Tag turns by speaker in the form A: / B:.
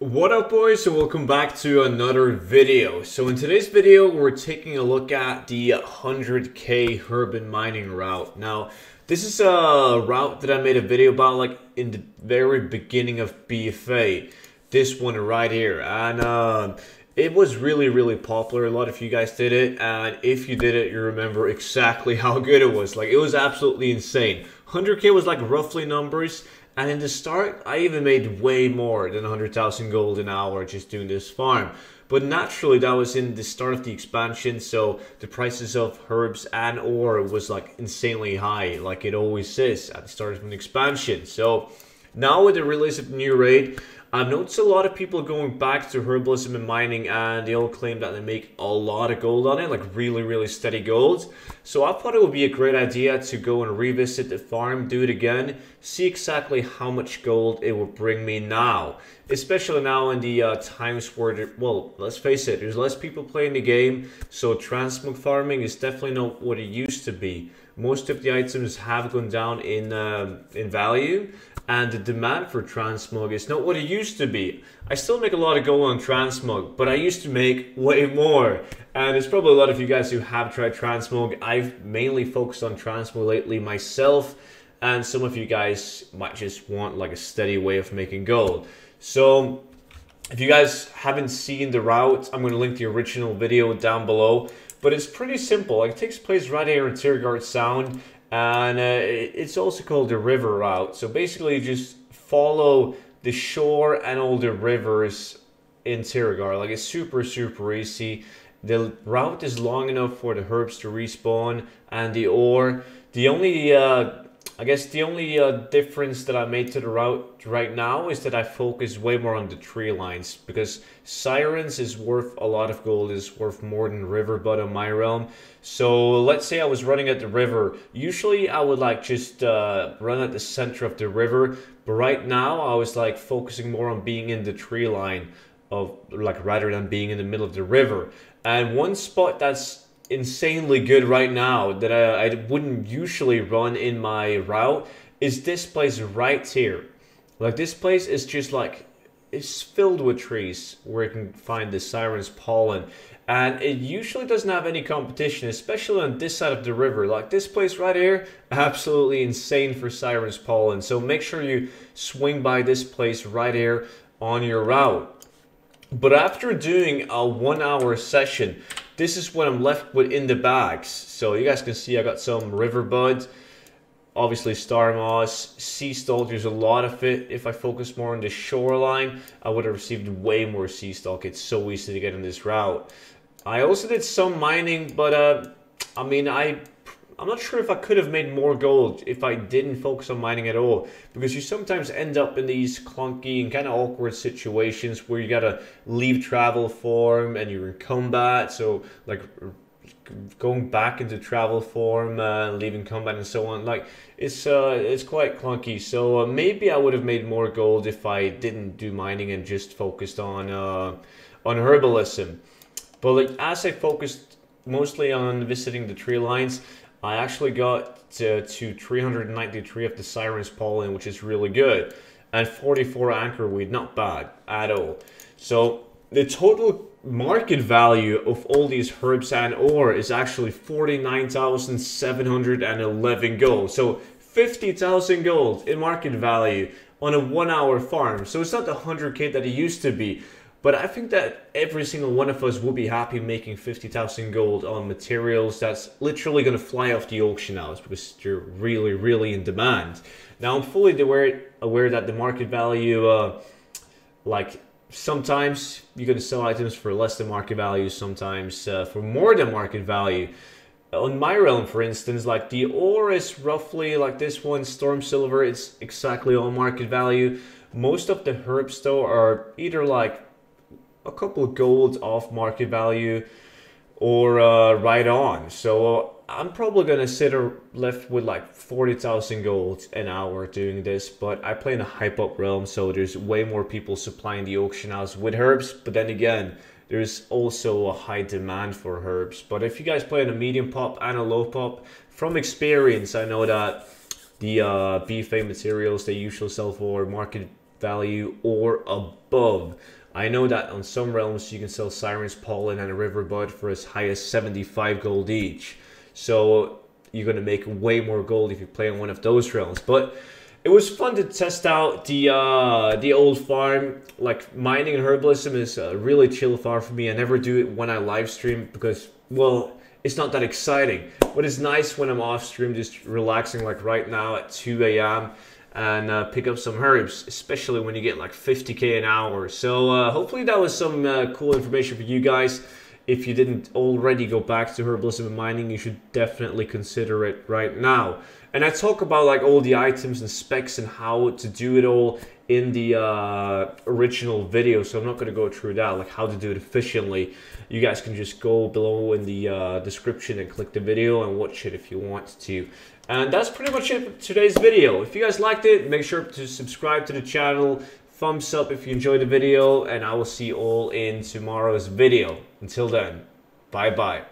A: What up, boys, and welcome back to another video. So in today's video we're taking a look at the 100k herb and mining route. Now this is a route that I made a video about like in the very beginning of BFA, this one right here, and it was really popular. A lot of you guys did it, and if you did it, you remember exactly how good it was. Like, it was absolutely insane. 100k was like roughly numbers. And in the start, I even made way more than 100,000 gold an hour just doing this farm. But naturally, that was in the start of the expansion, so the prices of herbs and ore was like insanely high, like it always is at the start of an expansion. So now with the release of the new raid, I've noticed a lot of people going back to herbalism and mining, and they all claim that they make a lot of gold on it, like really steady gold. So I thought it would be a great idea to go and revisit the farm, do it again, see exactly how much gold it will bring me now. Especially now in the times where, well, let's face it, there's less people playing the game, so transmog farming is definitely not what it used to be. Most of the items have gone down in value, and the demand for transmog is not what it used to be. I still make a lot of gold on transmog, but I used to make way more. And there's probably a lot of you guys who have tried transmog. I've mainly focused on transmog lately myself, and some of you guys might just want like a steady way of making gold. So if you guys haven't seen the route, I'm going to link the original video down below. But it's pretty simple. Like, it takes place right here in Tirgard Sound, and it's also called the river route. So basically, you just follow the shore and all the rivers in Tirgard. Like, it's super easy. The route is long enough for the herbs to respawn and the ore. The only I guess the only difference that I made to the route right now is that I focus way more on the tree lines, because Sirens is worth a lot of gold, is worth more than river bottom my realm. So let's say I was running at the river. Usually I would like just run at the center of the river, but right now I was like focusing more on being in the tree line of like rather than being in the middle of the river. And one spot that's insanely good right now that I wouldn't usually run in my route is this place right here. Like, this place is just like, it's filled with trees where you can find the Siren's pollen, and it usually doesn't have any competition, especially on this side of the river. Like, this place right here, absolutely insane for Siren's pollen. So make sure you swing by this place right here on your route. But after doing a 1 hour session, this is what I'm left with in the bags. So you guys can see I got some river bud, obviously star moss, sea stalk. There's a lot of it. If I focus more on the shoreline, I would have received way more sea stalk. It's so easy to get on this route. I also did some mining, but I mean, I'm not sure if I could have made more gold if I didn't focus on mining at all, because you sometimes end up in these clunky and kind of awkward situations where you gotta leave travel form and you're in combat. So like going back into travel form, leaving combat and so on, like it's quite clunky. So maybe I would have made more gold if I didn't do mining and just focused on herbalism. But like, as I focused mostly on visiting the tree lines, I actually got to 393 of the Siren's pollen, which is really good, and 44 anchor weed, not bad at all. So the total market value of all these herbs and ore is actually 49,711 gold. So 50,000 gold in market value on a 1 hour farm. So it's not the 100k that it used to be. But I think that every single one of us will be happy making 50,000 gold on materials that's literally going to fly off the auction house, because they're really in demand. Now, I'm fully aware that the market value, like, sometimes you're going to sell items for less than market value, sometimes for more than market value. On my realm, for instance, like, the ore is roughly like this one, Storm Silver, it's exactly on market value. Most of the herbs, though, are either like a couple of gold off market value or right on. So I'm probably gonna sit left with like 40,000 gold an hour doing this, but I play in a hype up realm, so there's way more people supplying the auction house with herbs. But then again, there's also a high demand for herbs. But if you guys play in a medium pop and a low pop, from experience I know that the BFA materials they usually sell for market value or above. I know that on some realms you can sell Siren's Pollen and a River Bud for as high as 75 gold each. So you're going to make way more gold if you play on one of those realms. But it was fun to test out the old farm. Like, mining and herbalism is a really chill farm for me. I never do it when I live stream because, well, it's not that exciting. But it's nice when I'm off stream, just relaxing like right now at 2 a.m. and pick up some herbs, especially when you get like 50k an hour. So hopefully that was some cool information for you guys. If you didn't already go back to herbalism and mining, you should definitely consider it right now. And I talk about like all the items and specs and how to do it all in the original video, so I'm not going to go through that, like how to do it efficiently. You guys can just go below in the description and click the video and watch it if you want to. And that's pretty much it for today's video. If you guys liked it, make sure to subscribe to the channel, thumbs up if you enjoyed the video, and I will see you all in tomorrow's video. Until then, bye bye.